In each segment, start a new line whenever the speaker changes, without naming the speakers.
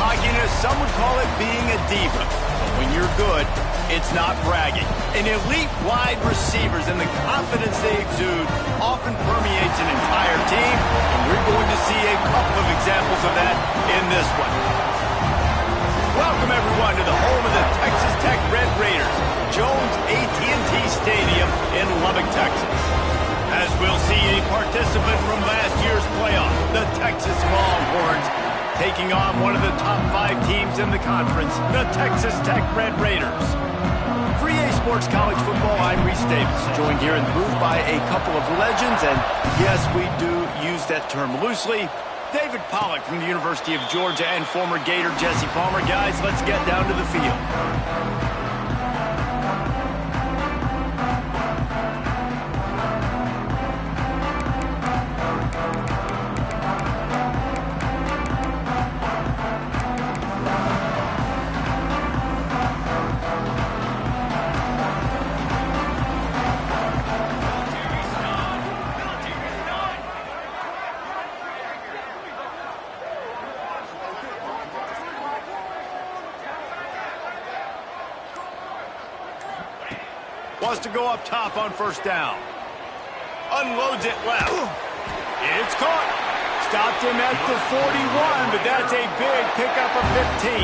cockiness, some would call it being a diva. But when you're good, it's not bragging. And elite wide receivers and the confidence they exude often permeates an entire team, and we're going to see a couple of examples of that in this one. Welcome, everyone, to the home of the Texas Tech Red Raiders, Jones AT&T Stadium in Lubbock, Texas. As we'll see a participant from last year's playoff, the Texas Longhorns, taking on one of the top 5 teams in the conference, the Texas Tech Red Raiders. For EA Sports College Football, I'm Reese Davis, joined here in the booth by a couple of legends, and yes, we do use that term loosely. David Pollack from the University of Georgia and former Gator Jesse Palmer. Guys, let's get down to the field. Wants to go up top on first down. Unloads it left. It's caught. Stopped him at the 41, but that's a big pickup of 15.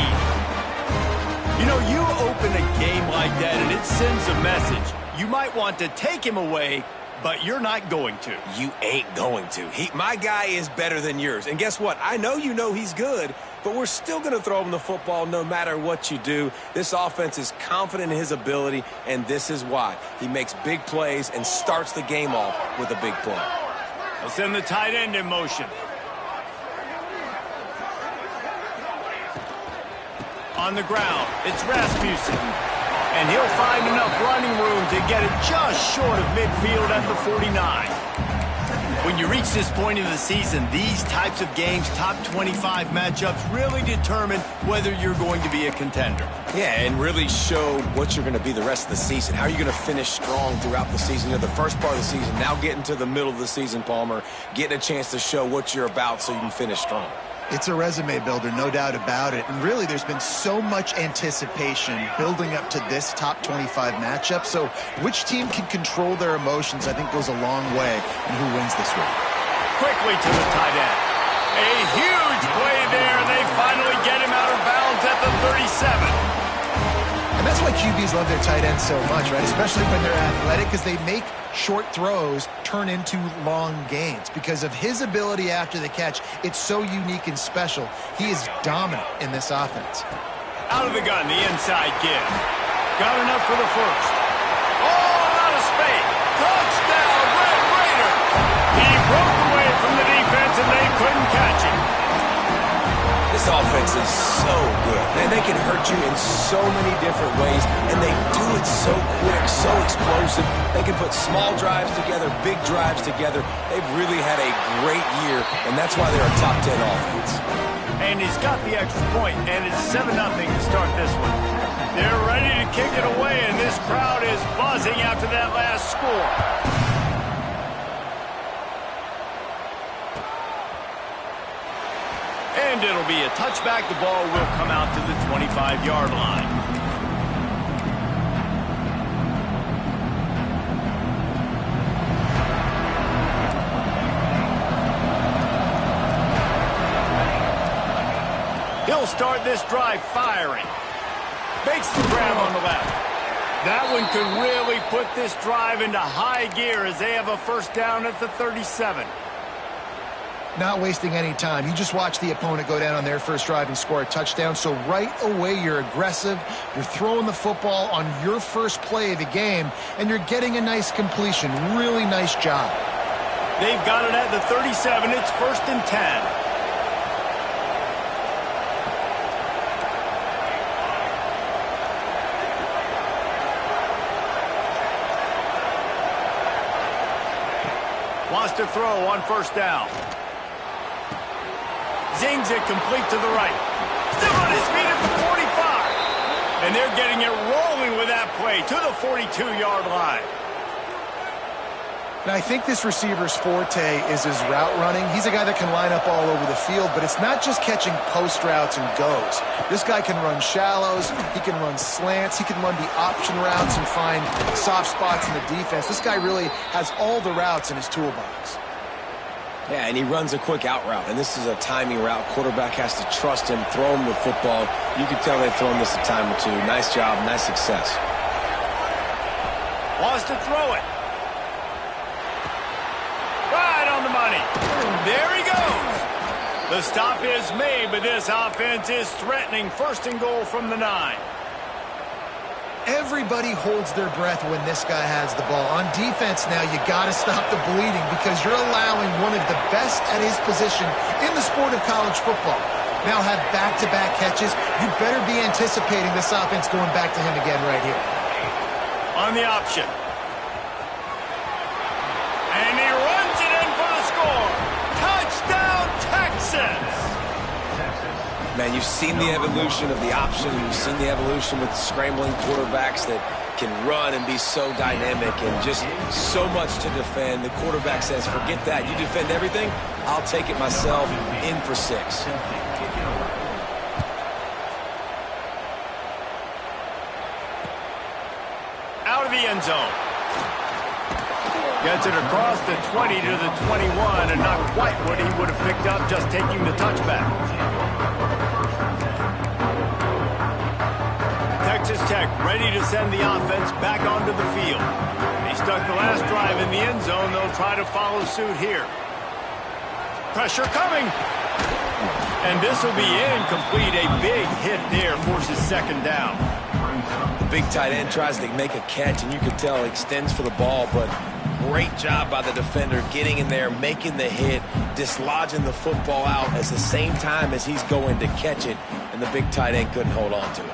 You know, you open a game like that and it sends a message. You might want to take him away, but you're not going to.
You ain't going to. My guy is better than yours. And guess what? I know you know he's good, but we're still going to throw him the football no matter what you do. This offense is confident in his ability, and this is why. He makes big plays and starts the game off with a big play.
They'll send the tight end in motion. On the ground, it's Rasmussen. And he'll find enough running room to get it just short of midfield at the 49. When you reach this point in the season, these types of games, top 25 matchups, really determine whether you're going to be a contender.
Yeah, and really show what you're going to be the rest of the season. How are you going to finish strong throughout the season? You know, the first part of the season, now getting to the middle of the season, Palmer, getting a chance to show what you're about so you can finish strong.
It's a resume builder, no doubt about it. And really, there's been so much anticipation building up to this top 25 matchup. So which team can control their emotions, I think, goes a long way in who wins this week.
Quickly to the tight end. A huge play there, and they finally get him out of bounds at the 37.
And that's why QBs love their tight ends so much, right? Especially when they're athletic, because they make short throws turn into long gains. Because of his ability after the catch, it's so unique and special. He is dominant in this offense.
Out of the gun, the inside give. Got enough for the first. Oh, out of space. Touchdown, Red Raider. He broke away from the defense, and they couldn't catch him.
This offense is so good. Man, they can hurt you in so many different ways, and they do it so quick, so explosive. They can put small drives together, big drives together. They've really had a great year, and that's why they're a top 10 offense.
And he's got the extra point, and it's 7-0 to start this one. They're ready to kick it away, and this crowd is buzzing after that last score. And it'll be a touchback. The ball will come out to the 25-yard line. He'll start this drive firing. Makes the grab on the left. That one could really put this drive into high gear as they have a first down at the 37.
Not wasting any time. You just watch the opponent go down on their first drive and score a touchdown. So right away, you're aggressive. You're throwing the football on your first play of the game, and you're getting a nice completion. Really nice job.
They've got it at the 37. It's 1st and 10. Wants to throw on first down. Zings it complete to the right. Still on his feet at the 45. And they're getting it rolling with that play to the 42-yard line.
Now, I think this receiver's forte is his route running. He's a guy that can line up all over the field, but it's not just catching post routes and goes. This guy can run shallows, he can run slants, he can run the option routes and find soft spots in the defense. This guy really has all the routes in his toolbox.
Yeah, and he runs a quick out route, and this is a timing route. Quarterback has to trust him, throw him the football. You can tell they've thrown this a time or two. Nice job, nice success.
Wants to throw it. Right on the money. There he goes. The stop is made, but this offense is threatening. First and goal from the 9.
Everybody holds their breath when this guy has the ball. On defense now, you got to stop the bleeding because you're allowing one of the best at his position in the sport of college football. Now have back-to-back catches. You better be anticipating this offense going back to him again right here.
On the option. And he runs it in for the score. Touchdown, Texas!
Man, you've seen the evolution of the option, and you've seen the evolution with scrambling quarterbacks that can run and be so dynamic and just so much to defend. The quarterback says, forget that. You defend everything, I'll take it myself. In for 6.
Out of the end zone. Gets it across the 20 to the 21, and not quite what he would have picked up just taking the touchback. Texas Tech ready to send the offense back onto the field. They stuck the last drive in the end zone. They'll try to follow suit here. Pressure coming. And this will be incomplete. A big hit there forces second down.
The big tight end tries to make a catch, and you can tell he extends for the ball, but great job by the defender getting in there, making the hit, dislodging the football out at the same time as he's going to catch it, and the big tight end couldn't hold on to it.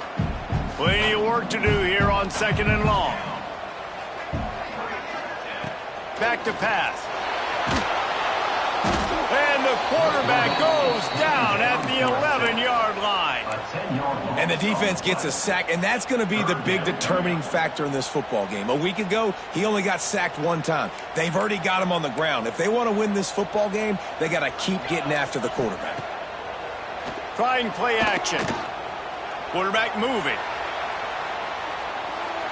Plenty of work to do here on 2nd and long. Back to pass. And the quarterback goes down at the 11-yard line.
And the defense gets a sack, and that's going to be the big determining factor in this football game. A week ago, he only got sacked 1 time. They've already got him on the ground. If they want to win this football game, they got to keep getting after the quarterback.
Trying play action. Quarterback moving.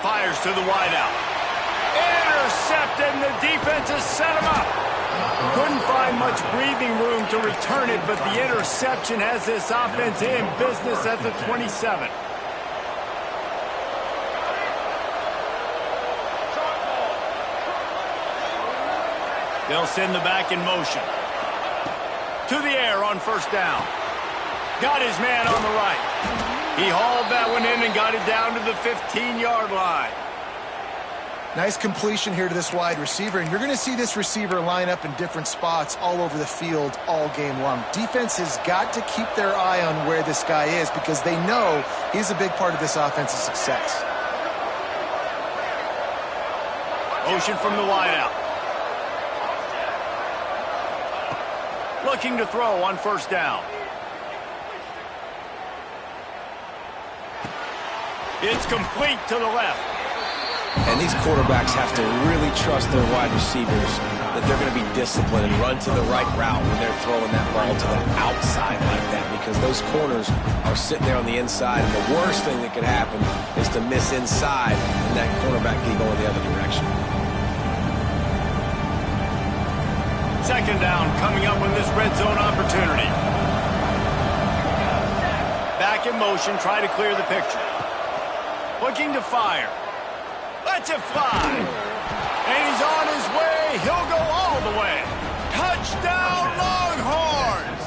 Fires to the wideout. Intercepted, and the defense has set him up. Couldn't find much breathing room to return it, but the interception has this offense in business at the 27. They'll send the back in motion. To the air on first down. Got his man on the right. He hauled that one in and got it down to the 15-yard line.
Nice completion here to this wide receiver, and you're going to see this receiver line up in different spots all over the field all game long. Defense has got to keep their eye on where this guy is because they know he's a big part of this offense's success.
Motion from the wideout. Looking to throw on first down. It's complete to the left.
And these quarterbacks have to really trust their wide receivers that they're going to be disciplined and run to the right route when they're throwing that ball to the outside like that, because those corners are sitting there on the inside, and the worst thing that could happen is to miss inside and that cornerback can go in the other direction.
Second down coming up with this red zone opportunity. Back in motion, try to clear the picture. Looking to fire. Lets it fly. And he's on his way. He'll go all the way. Touchdown, Longhorns!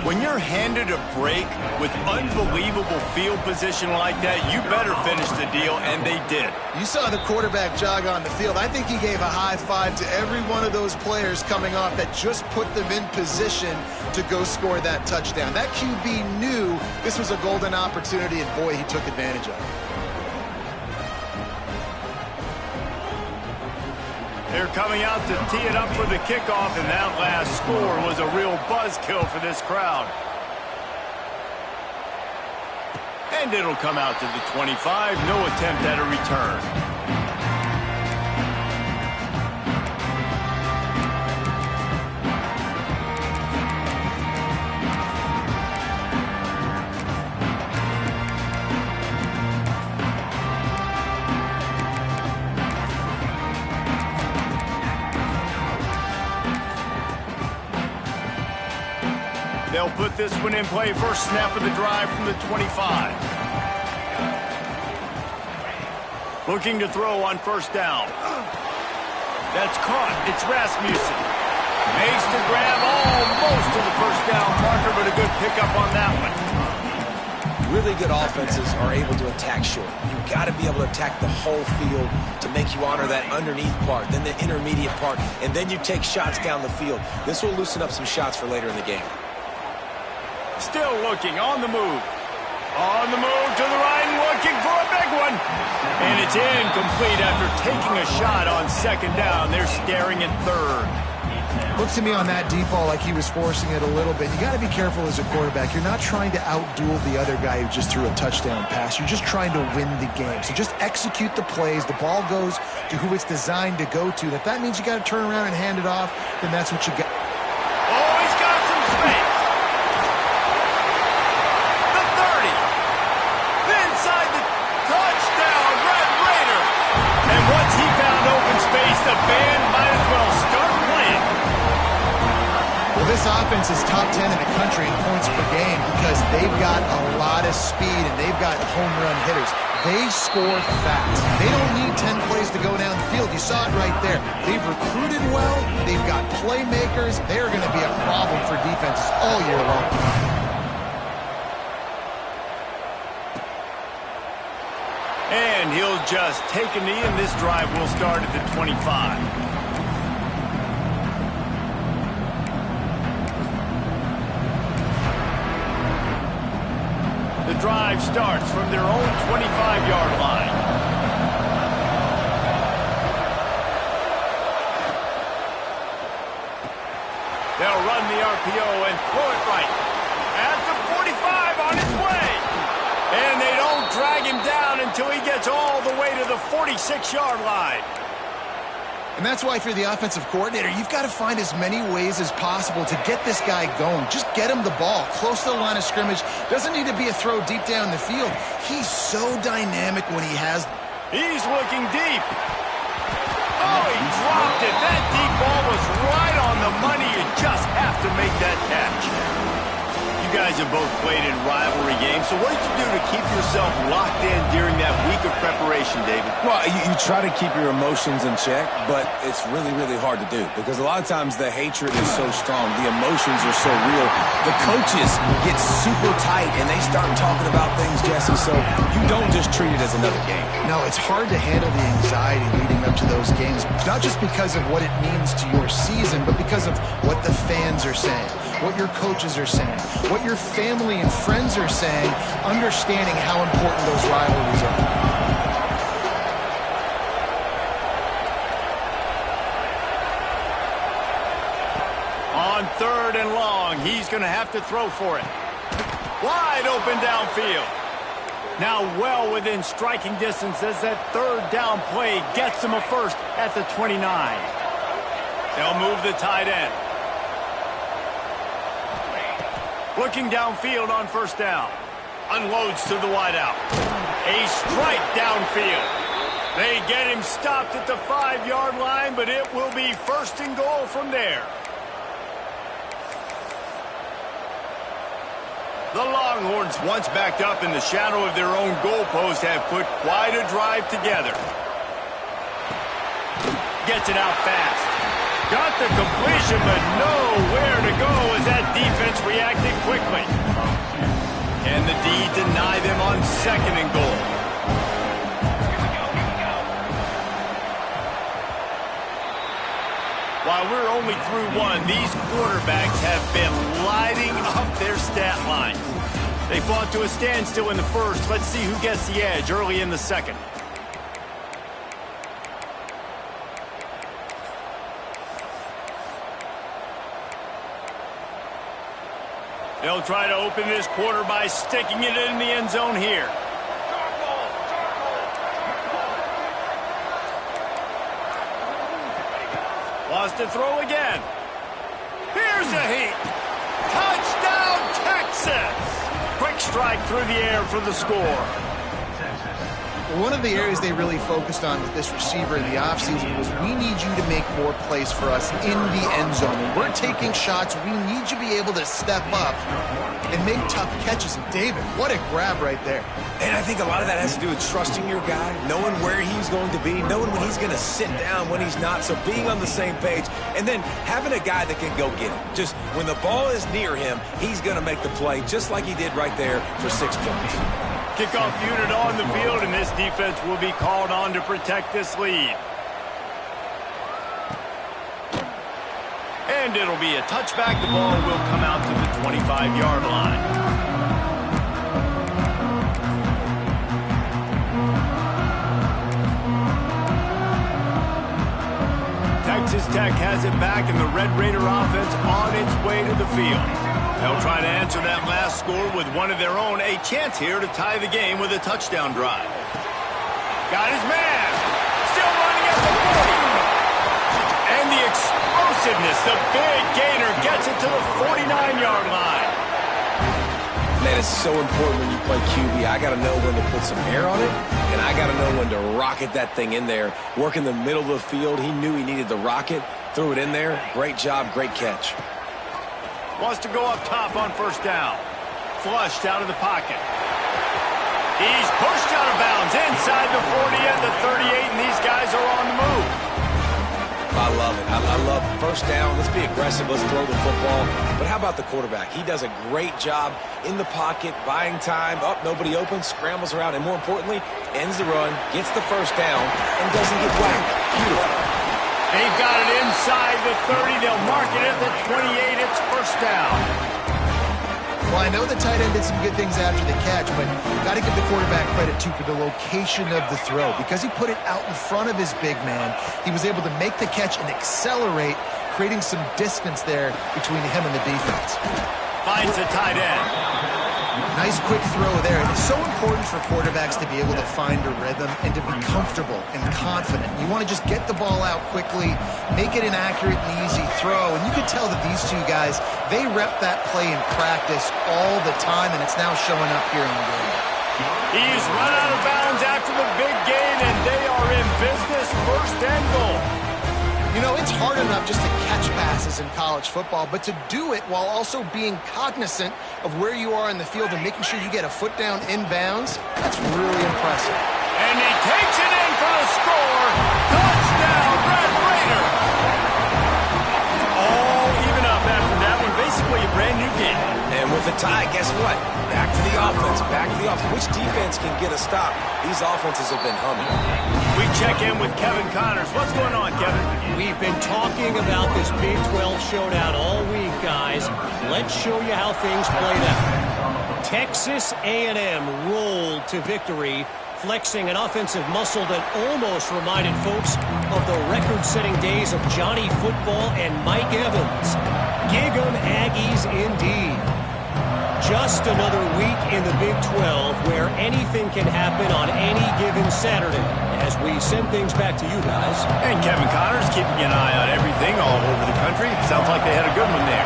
When you're handed a break with unbelievable field position like that, you better finish the deal, and they did.
You saw the quarterback jog on the field. I think he gave a high five to every one of those players coming off that just put them in position to go score that touchdown. That QB knew this was a golden opportunity, and boy, he took advantage of it.
They're coming out to tee it up for the kickoff, and that last score was a real buzzkill for this crowd. And it'll come out to the 25. No attempt at a return. They'll put this one in play. First snap of the drive from the 25. Looking to throw on first down. That's caught. It's Rasmussen. Makes the grab almost to the first down marker, but a good pickup on that one.
Really good offenses are able to attack short. You've got to be able to attack the whole field to make you honor that underneath part, then the intermediate part, and then you take shots down the field. This will loosen up some shots for later in the game.
Still looking, on the move. On the move to the right and looking for a big one. And it's incomplete after taking a shot on second down. They're staring at third.
Looks to me on that deep ball like he was forcing it a little bit. You got to be careful as a quarterback. You're not trying to outduel the other guy who just threw a touchdown pass. You're just trying to win the game. So just execute the plays. The ball goes to who it's designed to go to. And if that means you got to turn around and hand it off, then that's what you got.
Oh, he's got some space. The 30. Inside the touchdown, Red Raider. And once he found open space, the band might as well start playing.
Well, this offense is top 10 in the country in points per game because they've got a lot of speed and they've got home run hitters. They score fast. They don't need 10 plays to go down the field. You saw it right there. They've recruited well. They've got playmakers. They're going to be a problem for defenses all year long.
And he'll just take a knee, and this drive will start at the 25. The drive starts from their own 25-yard line. They'll run the RPO and throw it right at the 45 on its way. And they don't drag him down until he gets all the way to the 46-yard line.
And that's why if you're the offensive coordinator, you've got to find as many ways as possible to get this guy going. Just get him the ball close to the line of scrimmage. Doesn't need to be a throw deep down the field. He's so dynamic when he has.
He's looking deep. Oh, he dropped it. That deep ball was right on the money. You just have to make that catch. You guys have both played in rivalry games, so what did you do to keep yourself locked in during that week of preparation, David?
Well, you try to keep your emotions in check, but it's really, really hard to do because a lot of times the hatred is so strong, the emotions are so real. The coaches get super tight and they start talking about things, Jesse, so you don't just treat it as another game.
No, it's hard to handle the anxiety leading up to those games, not just because of what it means to your season, but because of what the fans are saying, what your coaches are saying, what your family and friends are saying, understanding how important those rivalries are.
On third and long, he's going to have to throw for it. Wide open downfield. Now well within striking distance as that third down play gets him a first at the 29. They'll move the tight end. Looking downfield on first down. Unloads to the wideout. A strike downfield. They get him stopped at the 5-yard line, but it will be first and goal from there. The Longhorns, once backed up in the shadow of their own goalpost, have put quite a drive together. Gets it out fast. Got the completion, but nowhere to go as that defense reacted quickly. Can the D deny them on second and goal? While we're only through one, these quarterbacks have been lighting up their stat line. They fought to a standstill in the first. Let's see who gets the edge early in the second. They'll try to open this quarter by sticking it in the end zone here. Lost to throw again. Here's a heat. Touchdown, Texas! Quick strike through the air for the score.
One of the areas they really focused on with this receiver in the offseason was, we need you to make more plays for us in the end zone. When we're taking shots, we need you to be able to step up and make tough catches. And David, what a grab right there.
And I think a lot of that has to do with trusting your guy, knowing where he's going to be, knowing when he's going to sit down, when he's not, so being on the same page, and then having a guy that can go get it. Just when the ball is near him, he's going to make the play just like he did right there for 6 points.
Kickoff unit on the field, and this defense will be called on to protect this lead. And it'll be a touchback. The ball will come out to the 25-yard line. Texas Tech has it back, and the Red Raider offense on its way to the field. They'll try to answer that last score with one of their own. A chance here to tie the game with a touchdown drive. Got his man. Still running at the 40. And the explosiveness, the big gainer, gets it to the 49-yard line.
Man, it's so important when you play QB. I got to know when to put some air on it, and I got to know when to rocket that thing in there. Work in the middle of the field. He knew he needed the rocket. Threw it in there. Great job, great catch.
Wants to go up top on first down. Flushed out of the pocket. He's pushed out of bounds inside the 40 and the 38, and these guys are on the move.
I love it. I love first down. Let's be aggressive. Let's throw the football. But how about the quarterback? He does a great job in the pocket, buying time. Up, nobody open, scrambles around, and more importantly, ends the run, gets the first down, and doesn't get whacked. Beautiful.
They've got it inside the 30. They'll mark it at the 28. It's first down.
Well, I know the tight end did some good things after the catch, but got to give the quarterback credit, too, for the location of the throw. Because he put it out in front of his big man, he was able to make the catch and accelerate, creating some distance there between him and the defense.
Finds the tight end.
Nice quick throw there. And it's so important for quarterbacks to be able to find a rhythm and to be comfortable and confident. You want to just get the ball out quickly, make it an accurate and easy throw. And you can tell that these two guys, they rep that play in practice all the time, and it's now showing up here in the game.
He's run out of bounds after the big gain, and they are in business. First and goal.
You know, it's hard enough just to catch passes in college football, but to do it while also being cognizant of where you are in the field and making sure you get a foot down inbounds, that's really impressive.
And he takes it in for the score. Touchdown, Red Raider. All even up after that one. Basically a brand new game.
And with a tie, guess what? Back to the offense. Back to the offense. Which defense can get a stop? These offenses have been humming.
We check in with Kevin Connors. What's going on, Kevin?
We've been talking about this Big 12 showdown all week, guys. Let's show you how things played out. Texas A&M rolled to victory, flexing an offensive muscle that almost reminded folks of the record-setting days of Johnny Football and Mike Evans. Gig 'em Aggies indeed. Just another week in the Big 12 where anything can happen on any given Saturday. As we send things back to you guys.
And Kevin Connors keeping an eye on everything all over the country. Sounds like they had a good one there.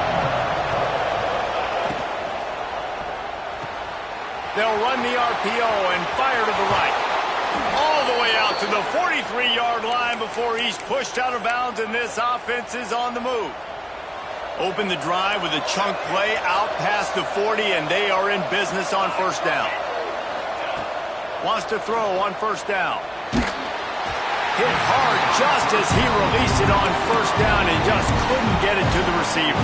They'll run the RPO and fire to the right. All the way out to the 43-yard line before he's pushed out of bounds, and this offense is on the move. Open the drive with a chunk play out past the 40, and they are in business on first down. Wants to throw on first down. Hit hard just as he released it on first down and just couldn't get it to the receiver.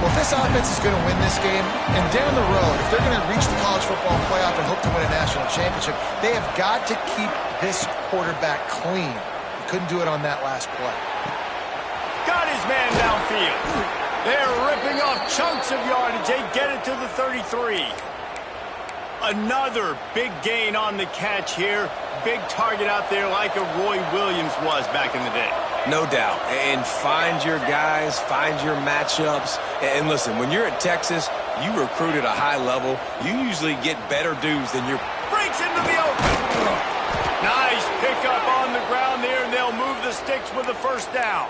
Well, if this offense is going to win this game, and down the road, if they're going to reach the college football playoff and hope to win a national championship, they have got to keep this quarterback clean. He couldn't do it on that last play.
Got his man downfield. They're ripping off chunks of yardage. They get it to the 33. Another big gain on the catch here. Big target out there like a Roy Williams was back in the day.
No doubt. And find your guys, find your matchups. And listen, when you're at Texas, you recruit at a high level. You usually get better dudes than your...
Breaks into the open. Nice pickup on the ground there, and they'll move the sticks with the first down.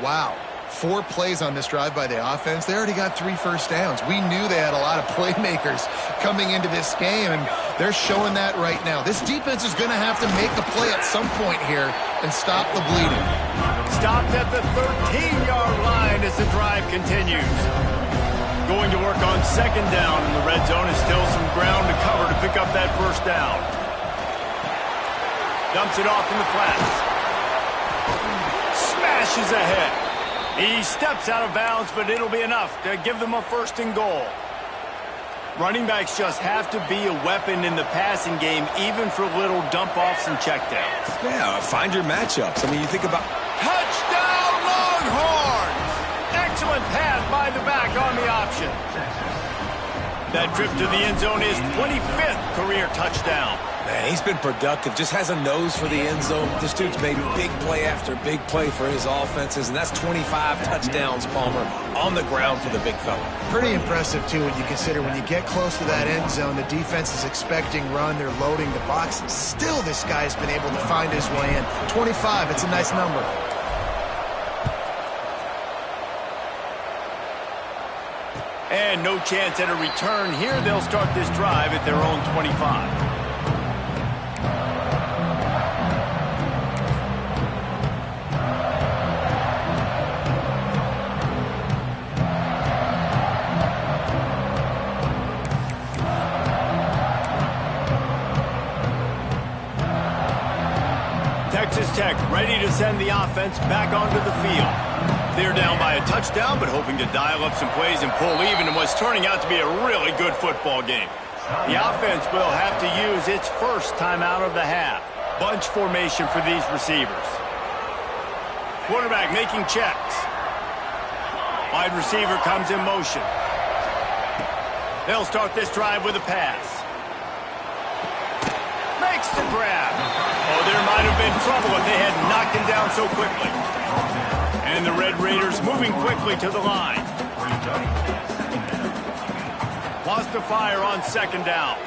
Wow. 4 plays on this drive by the offense. They already got 3 first downs. We knew they had a lot of playmakers coming into this game, and they're showing that right now. This defense is going to have to make a play at some point here and stop the bleeding.
Stopped at the 13-yard line as the drive continues. Going to work on second down, and the red zone is still some ground to cover to pick up that first down. Dumps it off in the flats. Smashes ahead. He steps out of bounds, but it'll be enough to give them a first and goal. Running backs just have to be a weapon in the passing game, even for little dump-offs and checkdowns.
Yeah, find your matchups. I mean, you think about...
Touchdown, Longhorns! Excellent pass by the back on the option. That trip to the end zone is 25th career touchdown.
Man, he's been productive, just has a nose for the end zone. This dude's made big play after big play for his offenses, and that's 25 touchdowns, Palmer, on the ground for the big fella.
Pretty impressive, too, when you consider when you get close to that end zone, the defense is expecting run, they're loading the box. Still, this guy's been able to find his way in. 25, it's a nice number.
And no chance at a return here. They'll start this drive at their own 25. Texas Tech ready to send the offense back onto the field. They're down by a touchdown, but hoping to dial up some plays and pull even in what's turning out to be a really good football game. The offense will have to use its first timeout of the half. Bunch formation for these receivers. Quarterback making checks. Wide receiver comes in motion. They'll start this drive with a pass. Makes the grab. Oh, there might have been trouble if they had knocked him down so quickly. And the Red Raiders moving quickly to the line. Lost to fire on second down.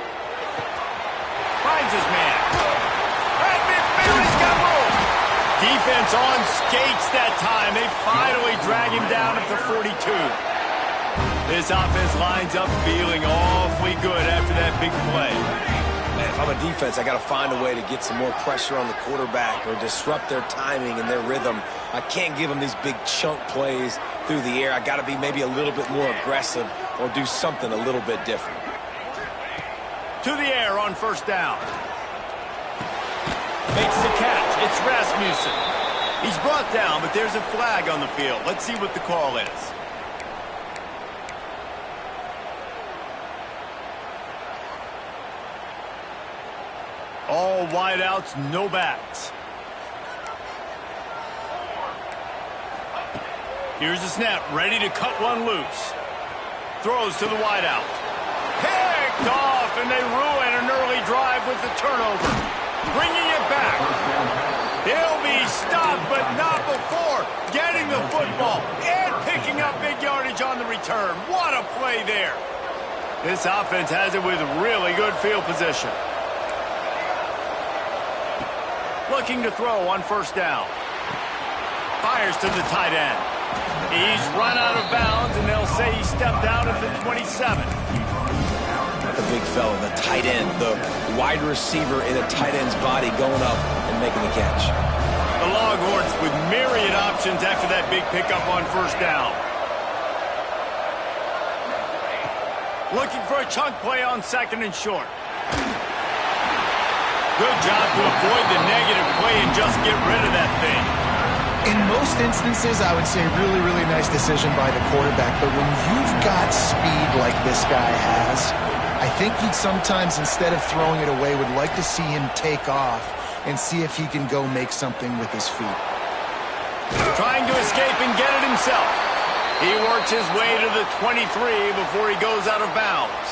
Finds his man. Right midfield, he's got room. Defense on skates that time. They finally drag him down at the 42. This offense lines up feeling awfully good after that big play.
Man, if I'm a defense, I got to find a way to get some more pressure on the quarterback or disrupt their timing and their rhythm. I can't give them these big chunk plays through the air. I got to be maybe a little bit more aggressive or do something a little bit different.
To the air on first down. Makes the catch. It's Rasmussen. He's brought down, but there's a flag on the field. Let's see what the call is. All wideouts, no backs. Here's the snap, ready to cut one loose. Throws to the wideout. Picked off, and they ruin an early drive with the turnover. Bringing it back. He'll be stopped, but not before getting the football and picking up big yardage on the return. What a play there. This offense has it with really good field position. Looking to throw on first down. Fires to the tight end. He's run out of bounds, and they'll say he stepped out at the 27.
The big fella, the tight end, the wide receiver in a tight end's body going up and making the catch.
The Longhorns with myriad options after that big pickup on first down. Looking for a chunk play on second and short. Good job to avoid the negative play and just get rid of that thing.
In most instances, I would say really, really nice decision by the quarterback. But when you've got speed like this guy has, I think he'd sometimes, instead of throwing it away, would like to see him take off and see if he can go make something with his feet.
Trying to escape and get it himself. He works his way to the 23 before he goes out of bounds.